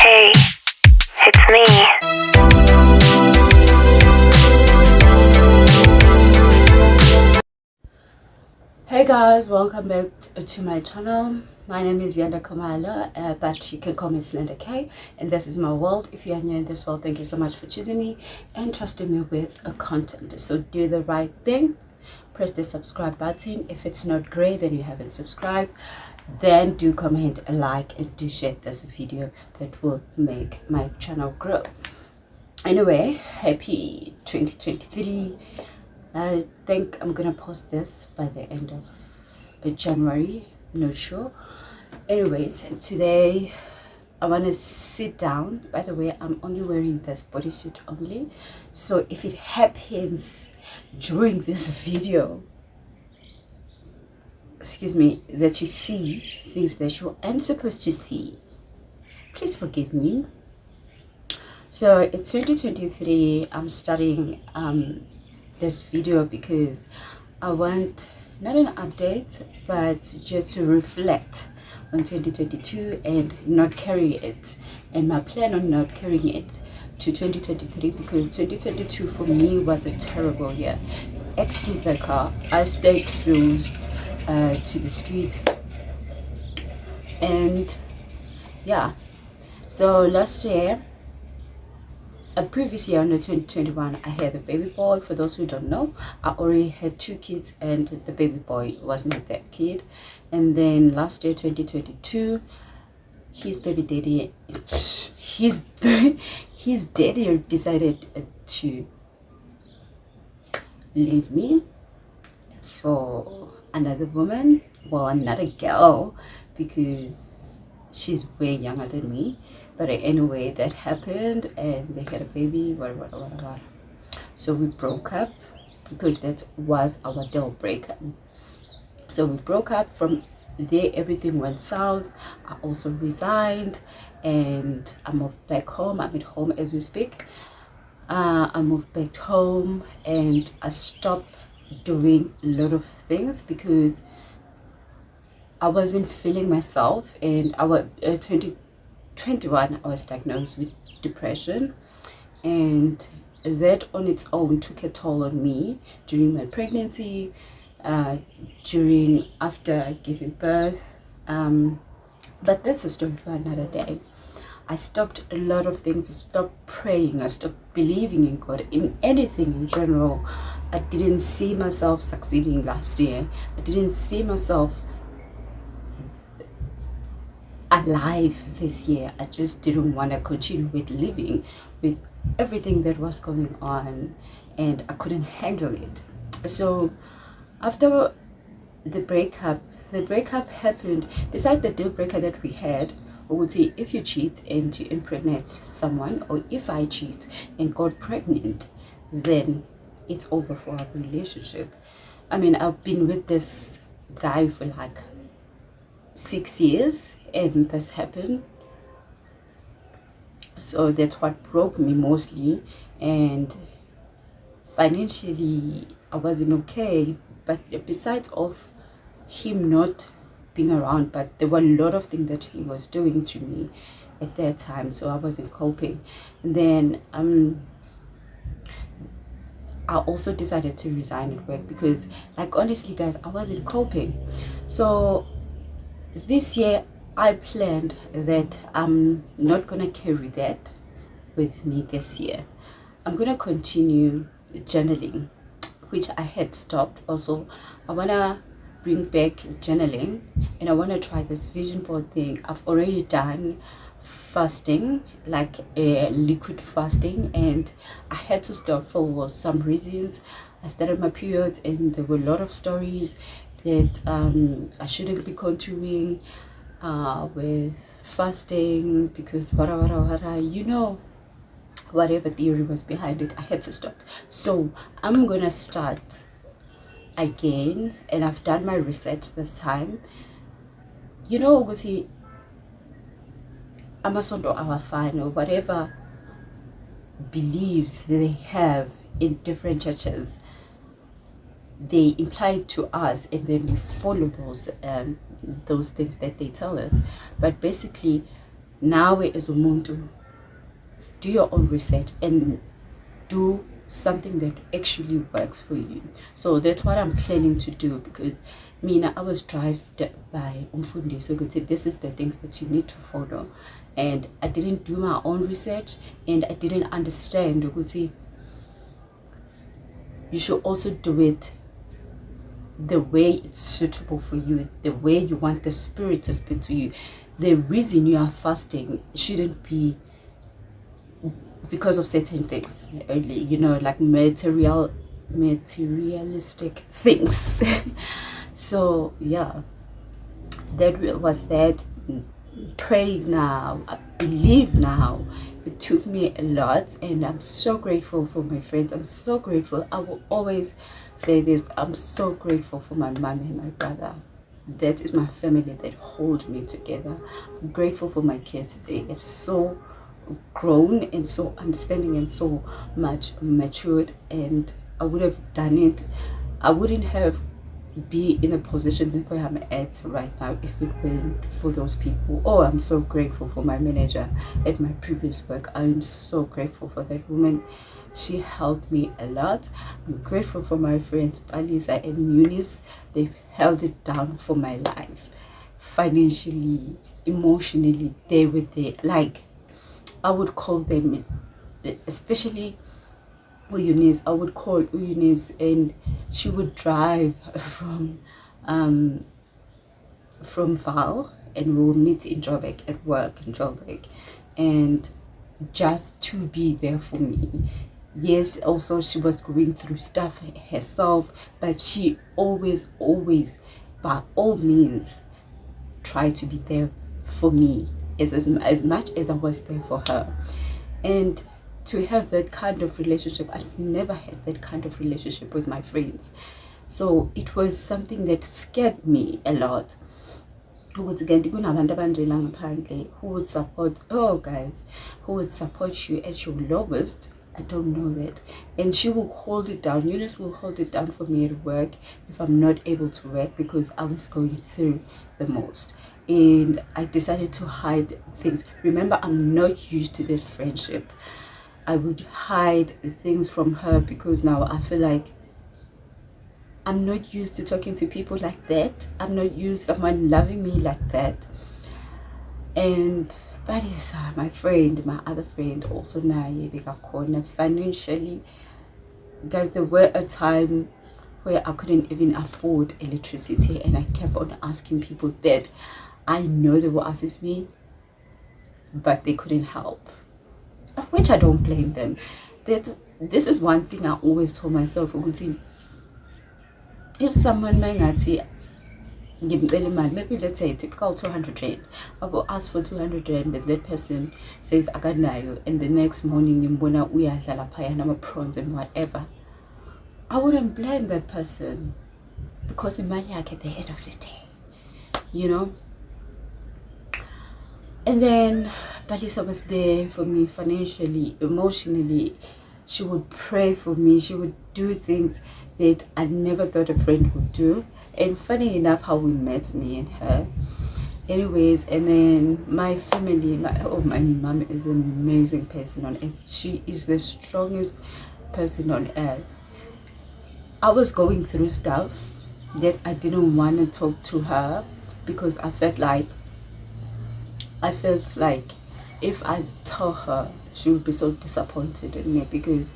Hey, it's me. Hey guys, welcome back to my channel. My name is Yanda Kamala, but you can call me Slender K, and this is my world. If you are new in this world, thank you so much for choosing me and trusting me with a content. So do the right thing, press the subscribe button. If it's not great, then you haven't subscribed, then do comment, like, and do share this video. That will make my channel grow. Anyway, happy 2023. I think I'm gonna post this by the end of January, not sure. Anyways, today I want to sit down. By the way, I'm only wearing this bodysuit only, so if it happens during this video, excuse me, that you see things that you aren't supposed to see, please forgive me. So it's 2023. I'm starting this video because I want not an update but just to reflect on 2022 and not carry it, and my plan on not carrying it to 2023, because 2022 for me was a terrible year. Excuse the car, I stayed close to the street, and yeah, so last year, a previous year, on the 2021, I had a baby boy. For those who don't know, I already had 2 kids and the baby boy was not that kid. And then last year, 2022, his baby daddy, his daddy decided to leave me for another woman, well, another girl, because she's way younger than me. But anyway, that happened and they had a baby, whatever. So we broke up because that was our deal breaker. So we broke up. From there, everything went south. I also resigned and I moved back home. I'm at home as we speak. I moved back home and I stopped doing a lot of things because I wasn't feeling myself, and our 2021 I was diagnosed with depression, and that on its own took a toll on me during my pregnancy, after giving birth, but that's a story for another day. I stopped a lot of things. I stopped praying. I stopped believing in God, in anything in general. I didn't see myself succeeding last year. I didn't see myself alive this year. I just didn't want to continue with living with everything that was going on, and I couldn't handle it. So after the breakup happened. Besides the deal breaker that we had, we would say, if you cheat and you impregnate someone, or if I cheat and got pregnant, then it's over for our relationship. I mean, I've been with this guy for like 6 years and this happened. So that's what broke me mostly, and financially I wasn't okay. But besides of him not being around, but there were a lot of things that he was doing to me at that time, so I wasn't coping. And then I also decided to resign at work because, like, honestly guys, I wasn't coping. So this year I planned that I'm not gonna carry that with me this year. I'm gonna continue journaling, which I had stopped. Also, I wanna bring back journaling, and I wanna try this vision board thing. I've already done fasting, like a liquid fasting, and I had to stop for some reasons. I started my periods and there were a lot of stories that I shouldn't be continuing with fasting because you know, whatever theory was behind it, I had to stop. So I'm gonna start again, and I've done my research this time. You know, ukuthi amasonto awafani, or whatever beliefs they have in different churches, they imply to us, and then we follow those things that they tell us. But basically, nawe as umuntu, do your own research and do something that actually works for you. So that's what I'm planning to do, because I was driven by umfundisi ukuthi this is the things that you need to follow, and I didn't do my own research, and I didn't understand ukuthi you should also do it the way it's suitable for you, the way you want the spirit to speak to you. The reason you are fasting shouldn't be because of certain things, like materialistic things. So yeah, that was that. Praying now, I believe now. It took me a lot, and I'm so grateful for my friends. I'm so grateful. I will always say this, I'm so grateful for my mom and my brother. That is my family that hold me together. I'm grateful for my kids. They have so grown and so understanding and so much matured, and I would have done it. I wouldn't have be in a position where I'm at right now if it weren't for those people. Oh, I'm so grateful for my manager at my previous work. I'm so grateful for that woman. She helped me a lot. I'm grateful for my friends Palisa and Eunice. They've held it down for my life, financially, emotionally. They were there. Like, I would call them, especially Eunice. I would call Eunice, and she would drive from Val, and we'll meet in Joburg at work in Joburg, and just to be there for me. Yes, also she was going through stuff herself, but she always, by all means, tried to be there for me as much as I was there for her. And to have that kind of relationship, I've never had that kind of relationship with my friends. So it was something that scared me a lot. Who would support, oh guys, who would support you at your lowest? I don't know that. And she will hold it down. Eunice will hold it down for me at work if I'm not able to work, because I was going through the most. And I decided to hide things. Remember, I'm not used to this friendship. I would hide things from her because now I feel like I'm not used to talking to people like that. I'm not used to someone loving me like that. And Balisa, my friend, my other friend, also naye bekakhona financially. Guys, there were a time where I couldn't even afford electricity, and I kept on asking people that. I know they will assist me, but they couldn't help, which I don't blame them. That this is one thing I always told myself, if someone maybe let's say typical 200 rand, I will ask for 200 rand, and that person says akanayo, and the next morning yimbona uyadlala phaya nama prawns and whatever, I wouldn't blame that person, because imali yakhe at the end of the day, And then Balisa was there for me financially, emotionally. She would pray for me. She would do things that I never thought a friend would do. And funny enough, how we met, me and her. Anyways, and then my family, my mom is an amazing person on earth. She is the strongest person on earth. I was going through stuff that I didn't want to talk to her, because I felt like if I told her, she would be so disappointed in me, because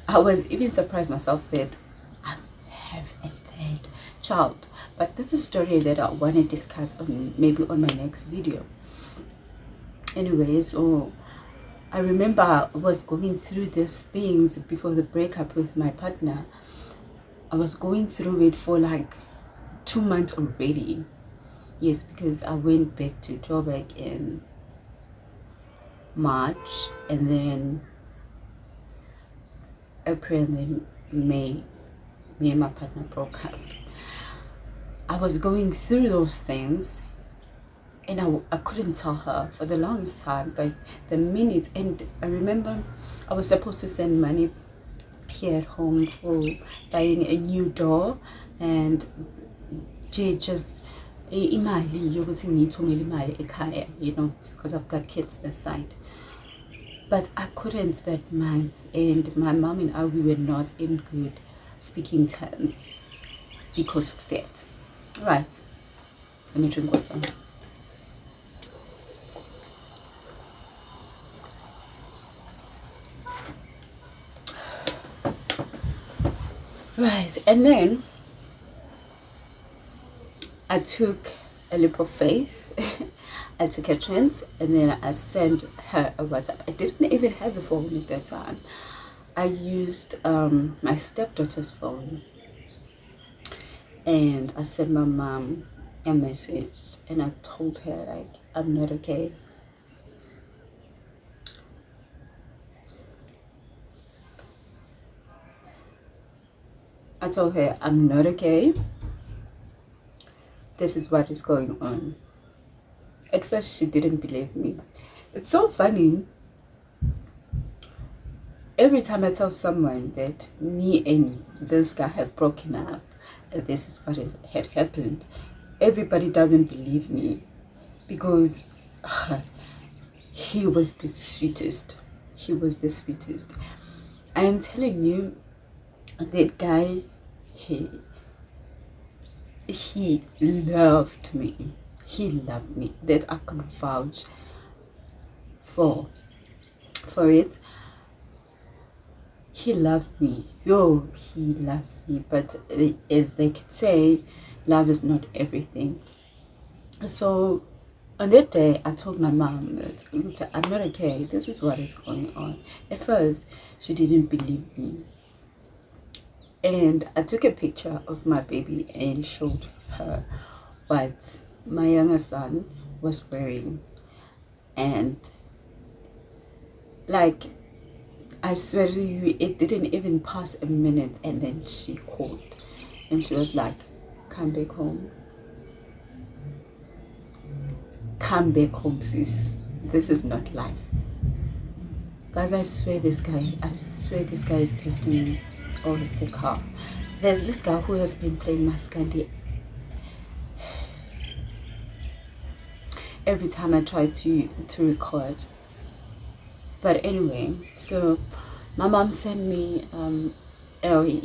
I was even surprised myself that I have a third child. But that's a story that I want to discuss maybe on my next video. Anyway, so I remember I was going through these things before the breakup with my partner. I was going through it for like 2 months already. Yes, because I went back to Joburg in March, and then April, and then May, me and my partner broke up. I was going through those things, and I couldn't tell her for the longest time, but the minute, and I remember I was supposed to send money here at home for buying a new door, and Jay just imali yokuthi ngiyithumele imali ekhaya, you know, because I've got kids this side. But I couldn't that month, and my mom and I, we were not in good speaking terms because of that. Right, let me drink water. Right, and then I took a leap of faith. I took a chance, and then I sent her a WhatsApp. I didn't even have a phone at that time. I used my stepdaughter's phone, and I sent my mom a message, and I told her, like, I'm not okay. I told her I'm not okay. This is what is going on. At first, she didn't believe me. It's so funny. Every time I tell someone that me and this guy have broken up, this is what had happened, everybody doesn't believe me, because he was the sweetest. He was the sweetest. I am telling you, that guy, he loved me. He loved me. That I could vouch for it. He loved me. Yo, he loved me. But as they could say, love is not everything. So on that day, I told my mom that I'm not okay. This is what is going on. At first, she didn't believe me. And I took a picture of my baby and showed her what my younger son was wearing. And like, I swear to you, it didn't even pass a minute, and then she called and she was like, come back home. Come back home, sis. This is not life. Guys, I swear this guy is testing me. Oh, it's a car. There's this guy who has been playing Maskandi every time I try to record. But anyway, so my mom sent me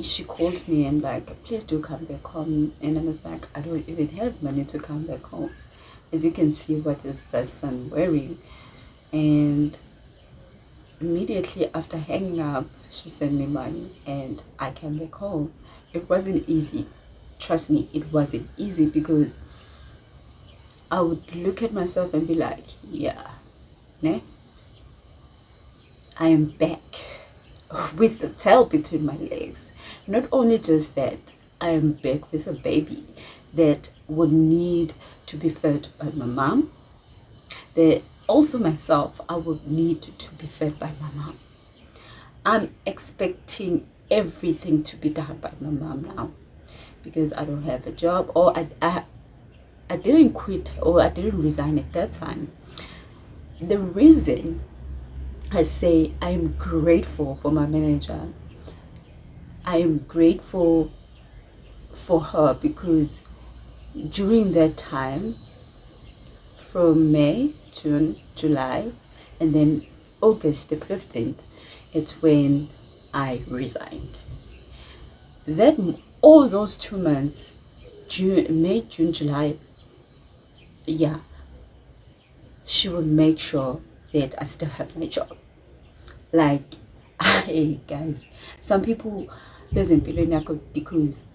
she called me and like, please do come back home. And I was like, I don't even have money to come back home. As you can see, what is the son wearing? And immediately after hanging up, she sent me money and I came back home. It wasn't easy. Trust me, it wasn't easy, because I would look at myself and be like, yeah, ne? I am back with the tail between my legs. Not only just that, I am back with a baby that would need to be fed by my mom. That also myself, I would need to be fed by my mom. I'm expecting everything to be done by my mom now, because I don't have a job, or I didn't quit, or I didn't resign at that time. The reason I say I am grateful for my manager, I am grateful for her, because during that time, from May, June, July, and then August the 15th, it's when I resigned. That all those 2 months, May, June, July, yeah, she will make sure that I still have my job. Like, hey guys, some people doesn't believe in because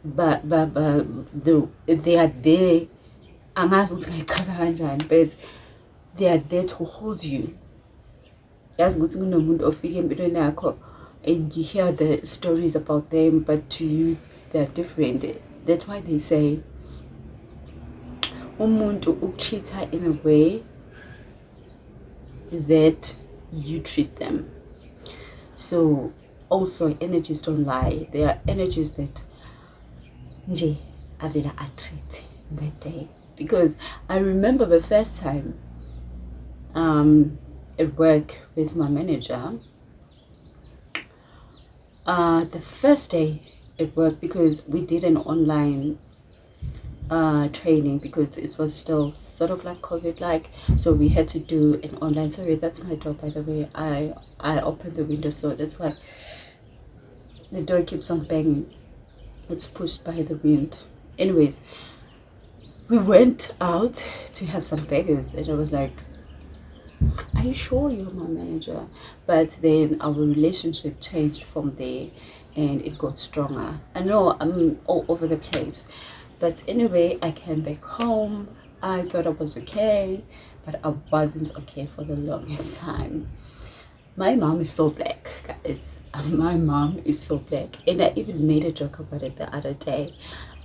but they are there, but they are there to hold you. And you hear the stories about them, but to you they are different. That's why they say umuntu ukutreat in a way that you treat them. So also, energies don't lie. There are energies that nje avela atreat that day. Because I remember the first time at work with my manager, the first day it worked because we did an online training because it was still sort of like COVID like, so we had to do an online. Sorry, that's my door, by the way. I opened the window, so that's why the door keeps on banging. It's pushed by the wind. Anyways, we went out to have some burgers, and I was like, are you sure you're my manager? But then our relationship changed from there, and it got stronger. I know I'm all over the place, but anyway, I came back home. I thought I was okay, but I wasn't okay for the longest time. My mom is so black, guys. My mom is so black, and I even made a joke about it the other day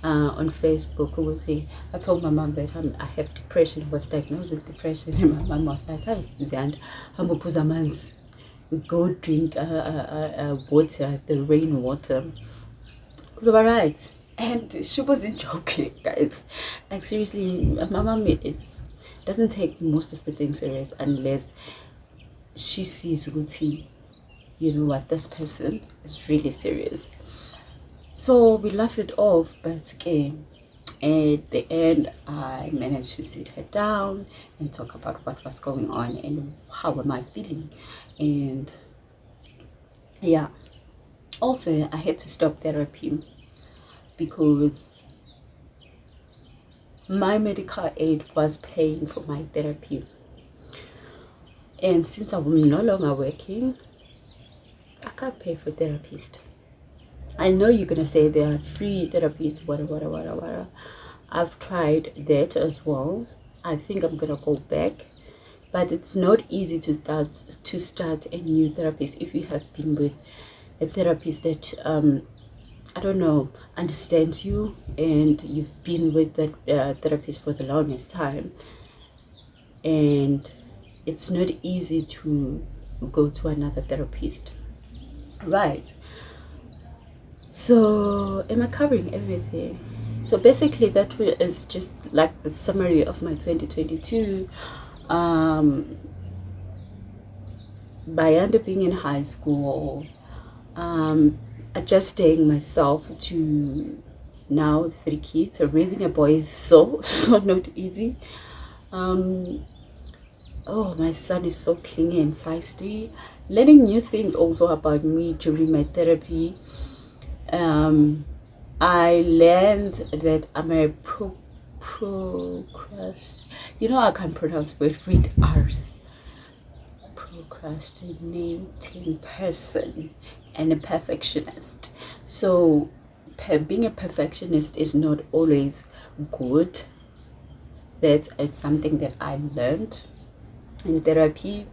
on Facebook. I told my mom that I have depression. I was diagnosed with depression, and my mom was like, "Hey, Zand, we go drink water, the rainwater." It was alright, and she wasn't joking, guys. Like seriously, my mom doesn't take most of the things serious unless she sees Guti, you know what, this person is really serious. So we laugh it off, but again, at the end, I managed to sit her down and talk about what was going on and how am I feeling. And yeah, also I had to stop therapy because my medical aid was paying for my therapy. And since I'm no longer working, I can't pay for therapist. I know you're gonna say there are free therapists, whatever. I've tried that as well. I think I'm gonna go back, but it's not easy to start a new therapist if you have been with a therapist that I don't know, understands you, and you've been with that therapist for the longest time, and it's not easy to go to another therapist, right? So am I covering everything? So basically that is just like the summary of my 2022. By being in high school, adjusting myself to now 3 kids. So raising a boy is so not easy. Oh, my son is so clingy and feisty. Learning new things also about me during my therapy. I learned that I'm a you know, I can't pronounce words with R's. Procrastinating person and a perfectionist. So being a perfectionist is not always good. That it's something that I learned in therapy,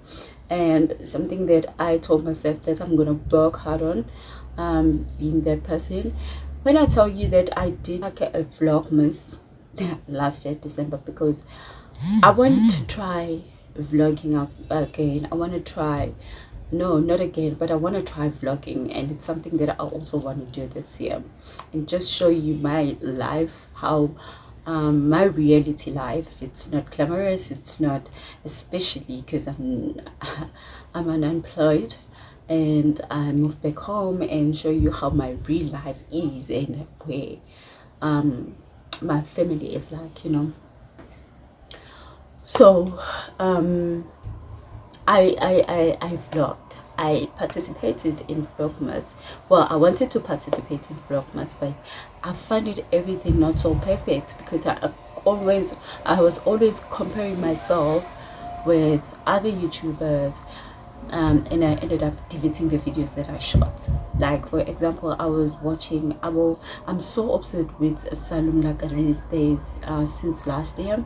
and something that I told myself that I'm gonna work hard on, being that person. When I tell you that I did like a vlogmas last year December, because I want to try vlogging again. I want to try, no, not again, but I want to try vlogging, and it's something that I also want to do this year, and just show you my life, how my reality life. It's not glamorous, it's not, especially because I'm unemployed, and I moved back home, and show you how my real life is and where my family is like, you know. So I vlogged. I participated in vlogmas. Well, I wanted to participate in vlogmas, but I found it everything not so perfect, because I was always comparing myself with other YouTubers, and I ended up deleting the videos that I shot. Like for example, I was watching I'm so obsessed with Salum like these days, since last year,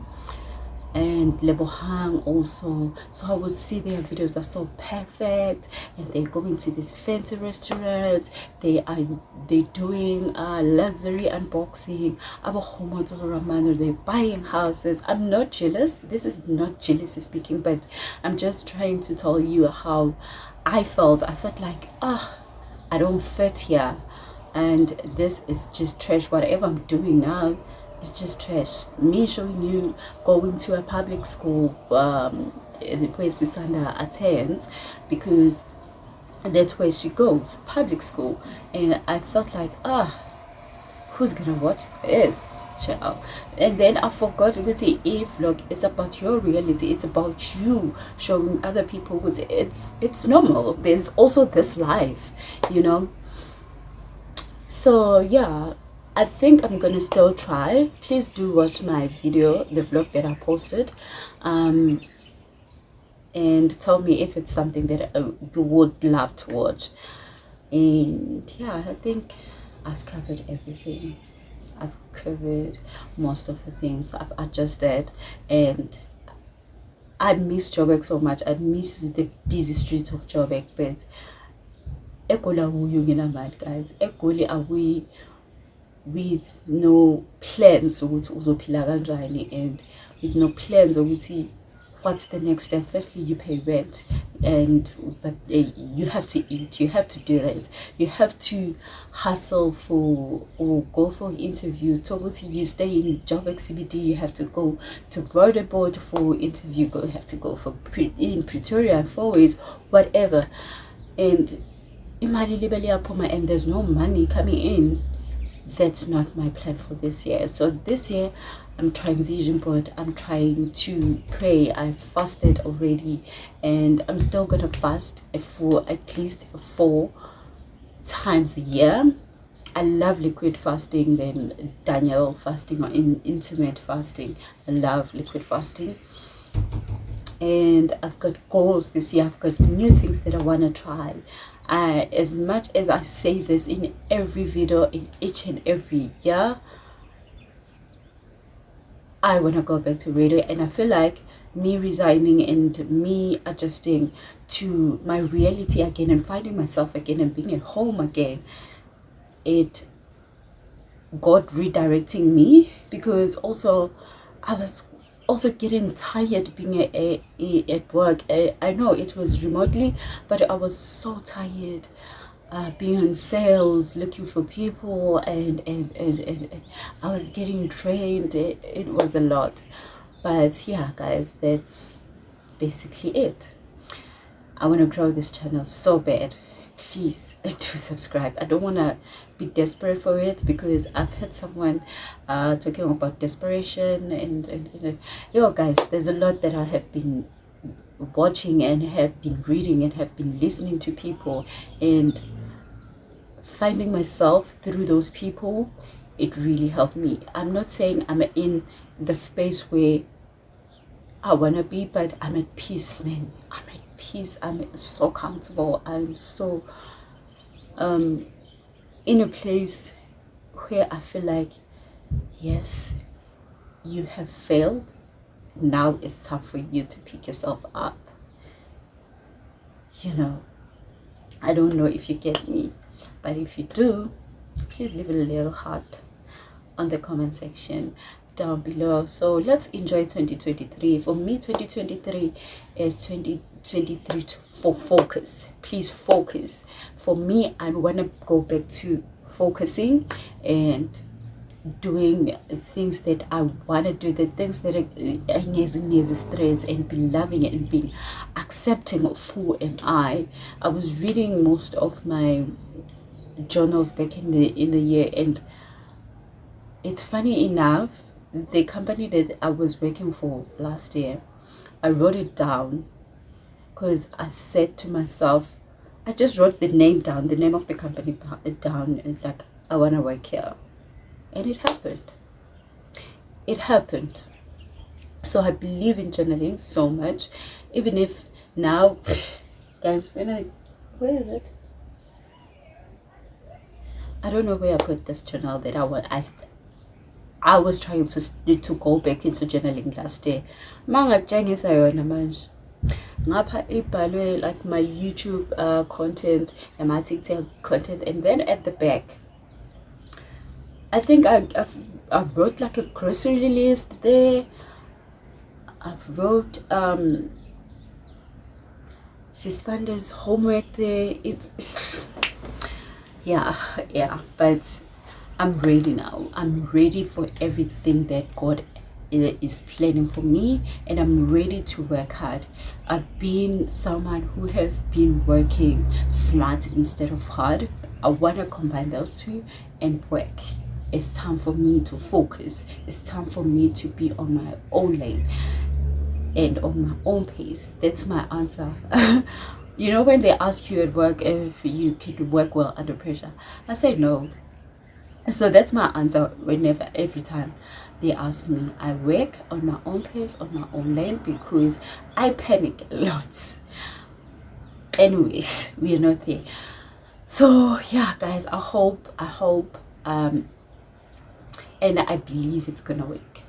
and Lebohang also. So I would see their videos are so perfect, and they're going to this fancy restaurant, they doing luxury unboxing, they're buying houses. I'm not jealous, this is not jealousy speaking, but I'm just trying to tell you how I felt like, I don't fit here, and this is just trash. Whatever I'm doing now, it's just trash. Me showing you going to a public school where Sisanda attends, because that's where she goes, public school, and I felt like, who's gonna watch this, child? And then I forgot to say, if look, it's about your reality, it's about you showing other people it's normal, there's also this life, you know. So yeah, I think I'm gonna still try. Please do watch my video, the vlog that I posted, and tell me if it's something that you would love to watch. And yeah, I think I've covered everything. I've covered most of the things. I've adjusted, and I miss Joburg so much. I miss the busy streets of Joburg, but egola uyungenamali, guys. Egoli are we with no plans ukuthi uzophila kanjani, and with no plans ukuthi what's the next step. Firstly, you pay rent, but you have to eat, you have to do this, you have to hustle for or go for interviews. So you stay in Joburg CBD, you have to go to Broaderboard for interview, you have to go for in Pretoria and Fourways, whatever, and imali libele yaphuma and there's no money coming in. That's not my plan for this year. So this year I'm trying vision board, I'm trying to pray. I fasted already, and I'm still gonna fast for at least 4 times a year. I love liquid fasting, then Daniel fasting, or intermittent fasting. I love liquid fasting, and I've got goals this year. I've got new things that I want to try. As much as I say this in every video, in each and every year, I want to go back to radio, and I feel like me resigning and me adjusting to my reality again and finding myself again and being at home again, it God redirecting me, because also I was also getting tired being at work. I know it was remotely, but I was so tired being on sales, looking for people, and I was getting drained. It was a lot. But yeah, guys, that's basically it. I want to grow this channel so bad. Please do subscribe. I don't want to be desperate for it, because I've heard someone talking about desperation, and yo guys, there's a lot that I have been watching and have been reading and have been listening to people, and finding myself through those people. It really helped me. I'm not saying I'm in the space where I want to be, but I'm at peace, man. I'm at peace. I'm so comfortable. I'm so in a place where I feel like, yes, you have failed. Now it's time for you to pick yourself up. You know, I don't know if you get me, but if you do, please leave a little heart on the comment section down below. So let's enjoy 2023. For me, 2023 is 2023 for focus. Please focus. For me, I want to go back to focusing and doing things that I want to do, the things that are stress, and be loving it and being accepting of who am I. I was reading most of my journals back in the year, and it's funny enough, the company that I was working for last year, I wrote it down because I said to myself, I just wrote the name down, the name of the company down, and like, I want to work here. And it happened. It happened. So I believe in journaling so much, even if now, guys, where is it? I don't know where I put this journal that I was trying to go back into journaling last year. Mangakutshengisa yona manje. Ngapha ibhalwe like my YouTube content and my TikTok content, and then at the back, I think I wrote like a grocery list there. I've wrote Sistander's homework there. It's yeah, but I'm ready now. I'm ready for everything that God is planning for me, and I'm ready to work hard. I've been someone who has been working smart instead of hard. I want to combine those two and work. It's time for me to focus. It's time for me to be on my own lane and on my own pace. That's my answer. You know, when they ask you at work if you can work well under pressure, I say no. So that's my answer every time they ask me. I work on my own pace, on my own lane, because I panic a lot. Anyways, we are not there. So yeah, guys, I hope and I believe it's gonna work.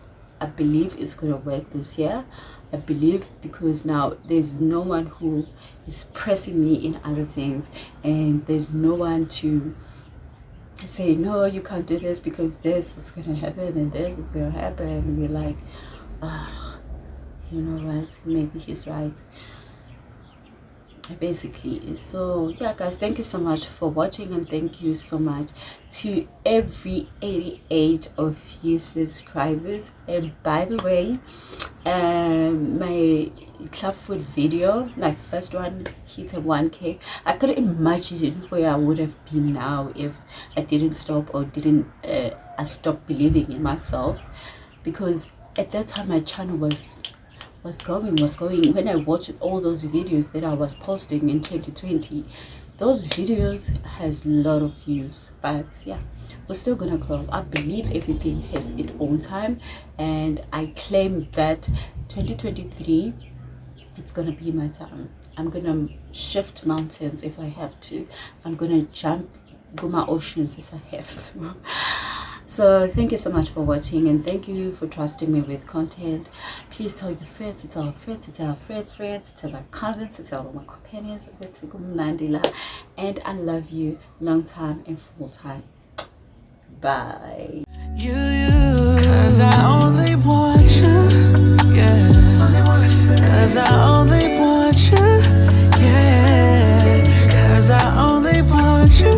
I believe it's gonna work this year. I believe, because now there's no one who is pressing me in other things, and there's no one to say, no, you can't do this because this is gonna happen and this is gonna happen. And we're like, you know what, maybe he's right. Basically. So yeah, guys, thank you so much for watching, and thank you so much to every 88 of you subscribers. And by the way, my clubfoot video, my first one, hit a 1K. I couldn't imagine where I would have been now if I didn't stop, or didn't I stopped believing in myself, because at that time my channel was going. When I watched all those videos that I was posting in 2020, those videos has a lot of views. But yeah, we're still gonna grow. I believe everything has its own time, and I claim that 2023, it's gonna be my time. I'm gonna shift mountains if I have to. I'm gonna jump my oceans if I have to. So thank you so much for watching, and thank you for trusting me with content. Please tell your friends, to tell friends, to tell friends, to tell their cousins, to tell my companions. And I love you long time and full time. Bye. You, cause I only want you, yeah. Cause I only want you, yeah. Cause I only want you.